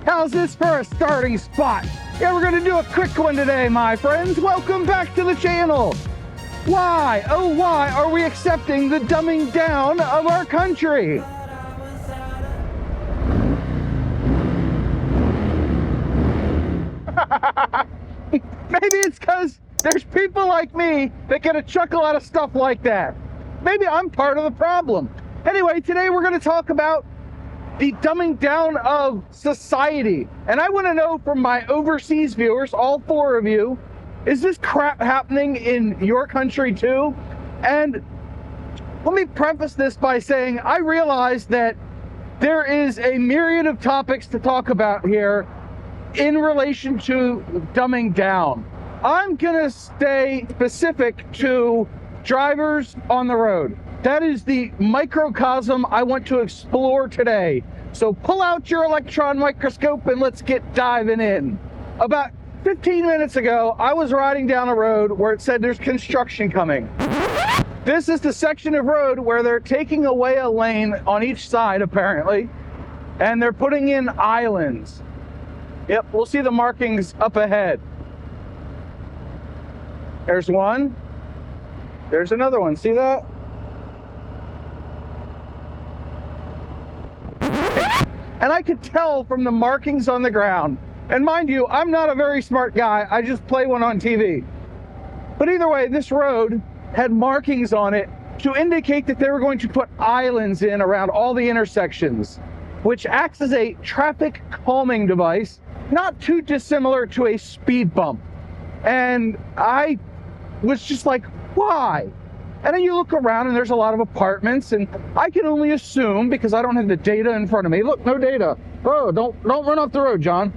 How's this for a starting spot? Yeah, we're gonna do a quick one today, my friends. Welcome back to the channel. Why, oh why, are we accepting the dumbing down of our country? Maybe it's because there's people like me that get a chuckle out of stuff like that. Maybe I'm part of the problem. Anyway, today we're going to talk about the dumbing down of society. And I want to know from my overseas viewers, all 4 of you, is this crap happening in your country too? And let me preface this by saying I realize that there is a myriad of topics to talk about here in relation to dumbing down. I'm gonna stay specific to drivers on the road. That is the microcosm I want to explore today. So pull out your electron microscope and let's get diving in. About 15 minutes ago, I was riding down a road where it said there's construction coming. This is the section of road where they're taking away a lane on each side, apparently, and they're putting in islands. Yep, we'll see the markings up ahead. There's one. There's another one. See that? And I could tell from the markings on the ground. And mind you, I'm not a very smart guy. I just play one on TV. But either way, this road had markings on it to indicate that they were going to put islands in around all the intersections, which acts as a traffic calming device, not too dissimilar to a speed bump. And I was just like, why? And then you look around and there's a lot of apartments, and I can only assume, because I don't have the data in front of me. Look, no data. Oh, don't run off the road, John.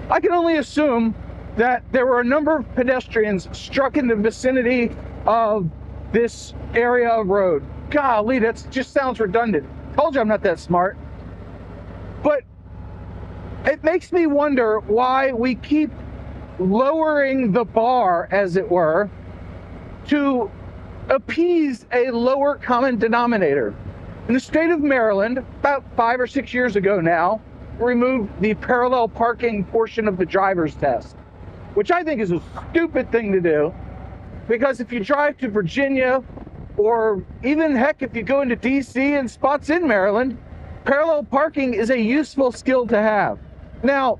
I can only assume that there were a number of pedestrians struck in the vicinity of this area of road. Golly, that just sounds redundant. Told you I'm not that smart. But it makes me wonder why we keep lowering the bar, as it were, to appease a lower common denominator. In the state of Maryland, about 5 or 6 years ago now, removed the parallel parking portion of the driver's test, which I think is a stupid thing to do, because if you drive to Virginia, or even heck, if you go into DC and spots in Maryland, parallel parking is a useful skill to have. Now,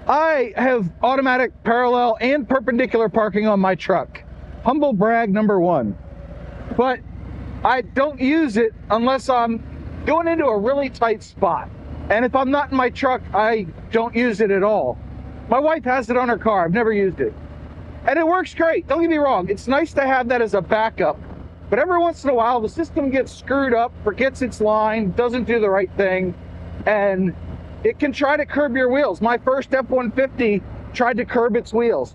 I have automatic parallel and perpendicular parking on my truck. Humble brag number 1. But I don't use it unless I'm going into a really tight spot. And if I'm not in my truck, I don't use it at all. My wife has it on her car. I've never used it. And it works great. Don't get me wrong. It's nice to have that as a backup. But every once in a while, the system gets screwed up, forgets its line, doesn't do the right thing, and it can try to curb your wheels. My first F-150 tried to curb its wheels.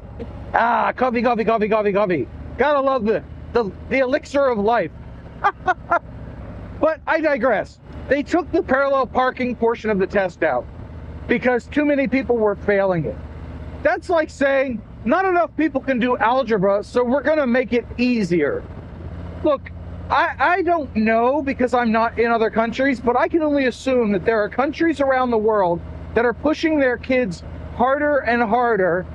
Coffee. Gotta love the elixir of life. But I digress. They took the parallel parking portion of the test out because too many people were failing it. That's like saying, not enough people can do algebra, so we're gonna make it easier. Look, I don't know because I'm not in other countries, but I can only assume that there are countries around the world that are pushing their kids harder and harder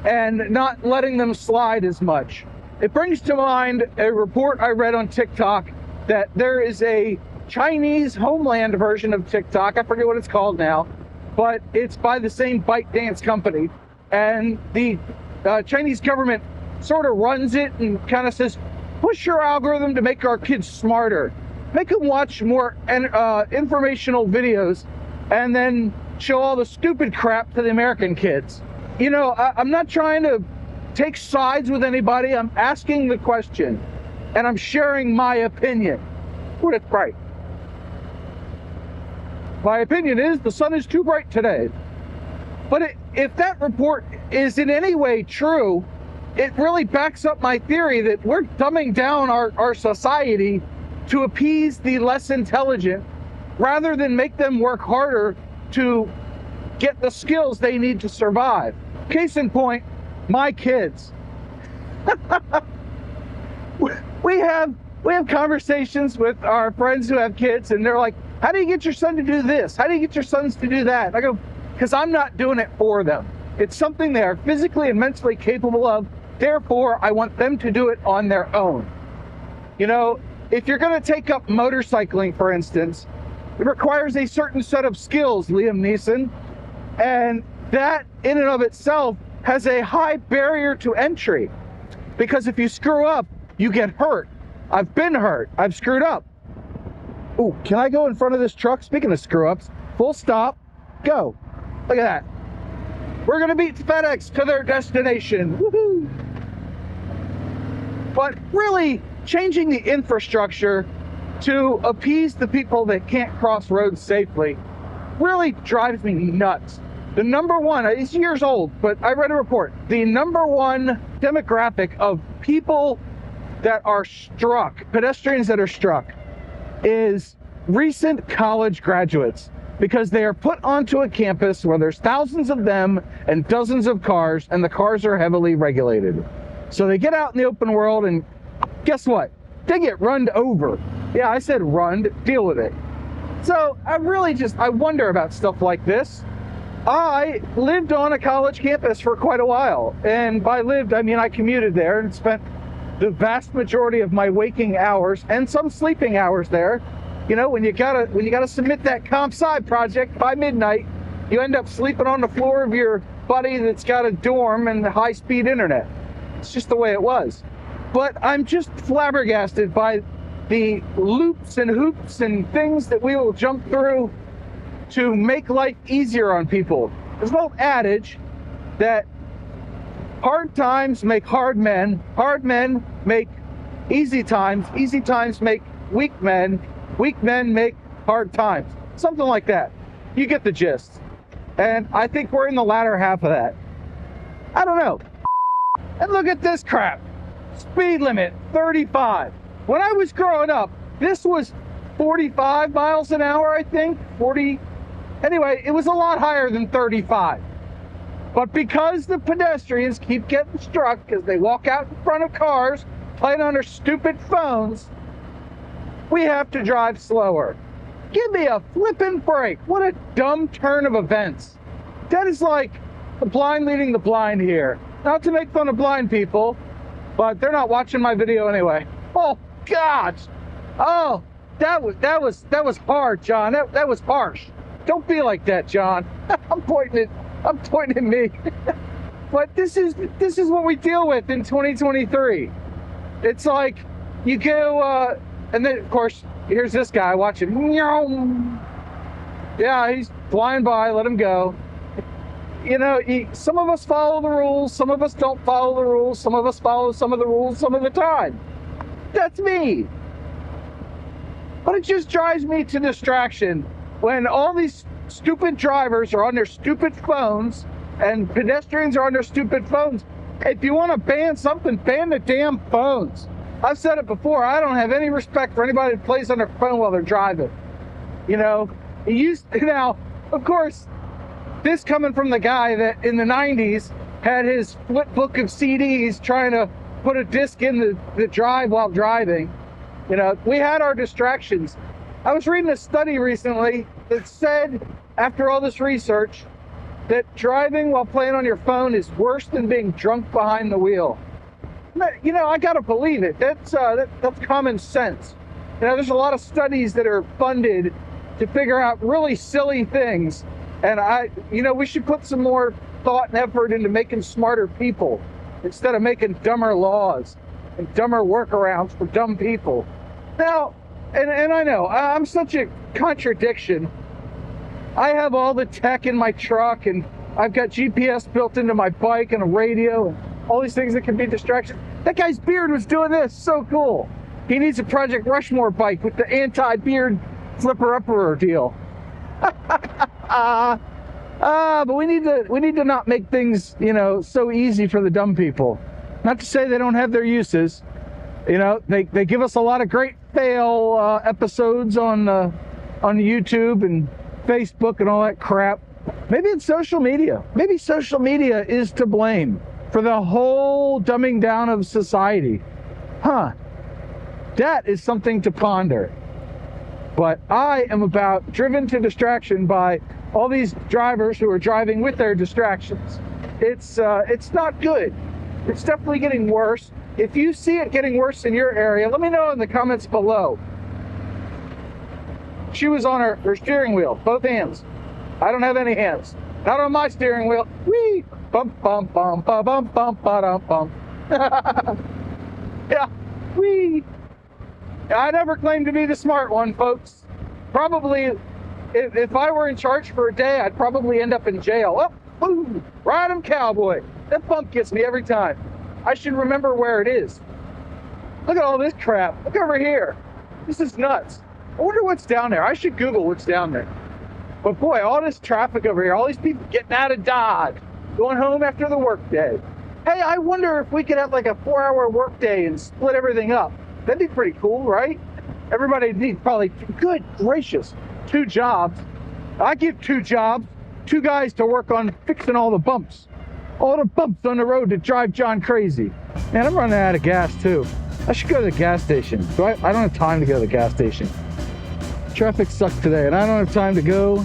and not letting them slide as much. It brings to mind a report I read on TikTok that there is a Chinese homeland version of TikTok. I forget what it's called now, but it's by the same ByteDance company. And the Chinese government sort of runs it and kind of says, push your algorithm to make our kids smarter. Make them watch more informational videos and then show all the stupid crap to the American kids. You know, I'm not trying to take sides with anybody. I'm asking the question and I'm sharing my opinion. Put it right. My opinion is the sun is too bright today. But if that report is in any way true, it really backs up my theory that we're dumbing down our society to appease the less intelligent rather than make them work harder to get the skills they need to survive. Case in point, my kids. we have conversations with our friends who have kids, and they're like, How do you get your son to do this? How do you get your sons to do that? I go, because I'm not doing it for them. It's something they are physically and mentally capable of. Therefore, I want them to do it on their own. You know, if you're going to take up motorcycling, for instance, it requires a certain set of skills, Liam Neeson, and that in and of itself has a high barrier to entry, because if you screw up, you get hurt. I've been hurt. I've screwed up. Ooh, can I go in front of this truck? Speaking of screw-ups, full stop, go. Look at that. We're going to beat FedEx to their destination. Woohoo! But really, changing the infrastructure to appease the people that can't cross roads safely really drives me nuts. The number one, it's years old, but I read a report. The number one demographic of people that are struck, pedestrians that are struck, is recent college graduates, because they are put onto a campus where there's thousands of them and dozens of cars, and the cars are heavily regulated. So they get out in the open world, and guess what? They get runned over. Yeah, I said runned, deal with it. So I wonder about stuff like this. I lived on a college campus for quite a while, and by lived, I mean I commuted there and spent the vast majority of my waking hours and some sleeping hours there. You know, when you gotta submit that comp sci project by midnight, you end up sleeping on the floor of your buddy that's got a dorm and high-speed internet. It's just the way it was. But I'm just flabbergasted by the loops and hoops and things that we will jump through to make life easier on people. There's an old adage that hard times make hard men make easy times make weak men make hard times. Something like that. You get the gist. And I think we're in the latter half of that. I don't know. And look at this crap. Speed limit, 35. When I was growing up, this was 45 miles an hour, I think. 40. Anyway, it was a lot higher than 35. But because the pedestrians keep getting struck because they walk out in front of cars, playing on their stupid phones, we have to drive slower. Give me a flippin' break. What a dumb turn of events. That is like the blind leading the blind here. Not to make fun of blind people, but they're not watching my video anyway. Oh, gosh. Oh, that was hard, John. That was harsh. Don't be like that, John. I'm pointing at me. But this is what we deal with in 2023. It's like you go, and then of course here's this guy watching. Yeah, he's flying by. Let him go. You know, some of us follow the rules. Some of us don't follow the rules. Some of us follow some of the rules some of the time. That's me. But it just drives me to distraction when all these stupid drivers are on their stupid phones and pedestrians are on their stupid phones. If you want to ban something, ban the damn phones. I've said it before, I don't have any respect for anybody that plays on their phone while they're driving. You know, now, of course, this coming from the guy that in the 90s had his flip book of CDs trying to put a disc in the drive while driving. You know, we had our distractions. I was reading a study recently that said, after all this research, that driving while playing on your phone is worse than being drunk behind the wheel. You know, I gotta believe it. That's common sense. You know, there's a lot of studies that are funded to figure out really silly things, and we should put some more thought and effort into making smarter people instead of making dumber laws and dumber workarounds for dumb people. Now, and I know I'm such a contradiction. I have all the tech in my truck, and I've got GPS built into my bike and a radio and all these things that can be distractions. That guy's beard was doing this. So cool. He needs a Project Rushmore bike with the anti-beard flipper-upper deal. But we need to not make things, you know, so easy for the dumb people. Not to say they don't have their uses. You know, they give us a lot of great fail episodes on YouTube and Facebook and all that crap. Maybe it's social media. Maybe social media is to blame for the whole dumbing down of society. Huh. That is something to ponder. But I am about driven to distraction by all these drivers who are driving with their distractions. It's not good. It's definitely getting worse. If you see it getting worse in your area, let me know in the comments below. She was on her steering wheel, both hands. I don't have any hands. Not on my steering wheel. Whee! Bump, bump, bump, bump, bump, bump, bump, bump. Yeah, whee! I never claimed to be the smart one, folks. Probably, if I were in charge for a day, I'd probably end up in jail. Oh, boom! Ride 'em, cowboy. That bump gets me every time. I should remember where it is. Look at all this crap. Look over here. This is nuts. I wonder what's down there. I should Google what's down there. But boy, all this traffic over here, all these people getting out of Dodge, going home after the workday. Hey, I wonder if we could have like a 4-hour workday and split everything up. That'd be pretty cool, right? Everybody needs probably, good gracious, 2 jobs. I give 2 jobs, 2 guys to work on fixing all the bumps. All the bumps on the road that drive John crazy. Man, I'm running out of gas too. I should go to the gas station. I don't have time to go to the gas station. Traffic sucks today and I don't have time to go.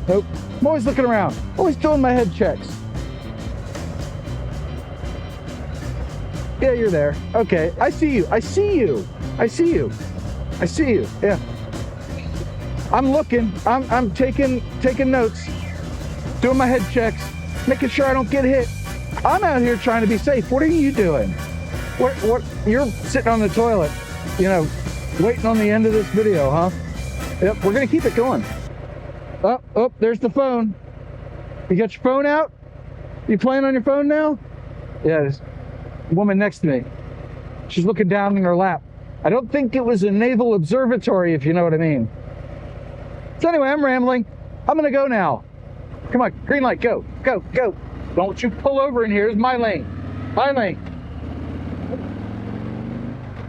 Nope. I'm always looking around, always doing my head checks. Yeah, you're there. Okay, I see you. I see you. I see you. I see you. Yeah. I'm looking. I'm taking notes, doing my head checks, making sure I don't get hit. I'm out here trying to be safe. What are you doing? What? You're sitting on the toilet, waiting on the end of this video, huh? Yep, we're gonna keep it going. Oh, there's the phone. You got your phone out? You playing on your phone now? Yeah, there's a woman next to me. She's looking down in her lap. I don't think it was a naval observatory, if you know what I mean. So anyway, I'm rambling. I'm gonna go now. Come on, green light, go, go, go. Don't you pull over in here. It's my lane. My lane.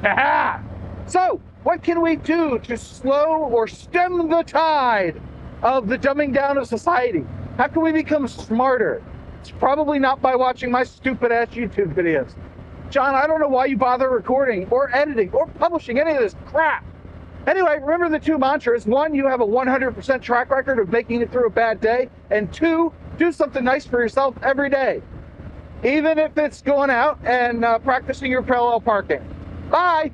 Aha! So, what can we do to slow or stem the tide of the dumbing down of society? How can we become smarter? It's probably not by watching my stupid ass YouTube videos. John, I don't know why you bother recording or editing or publishing any of this crap. Anyway, remember the 2 mantras. 1, you have a 100% track record of making it through a bad day. And 2, do something nice for yourself every day. Even if it's going out and practicing your parallel parking. Bye.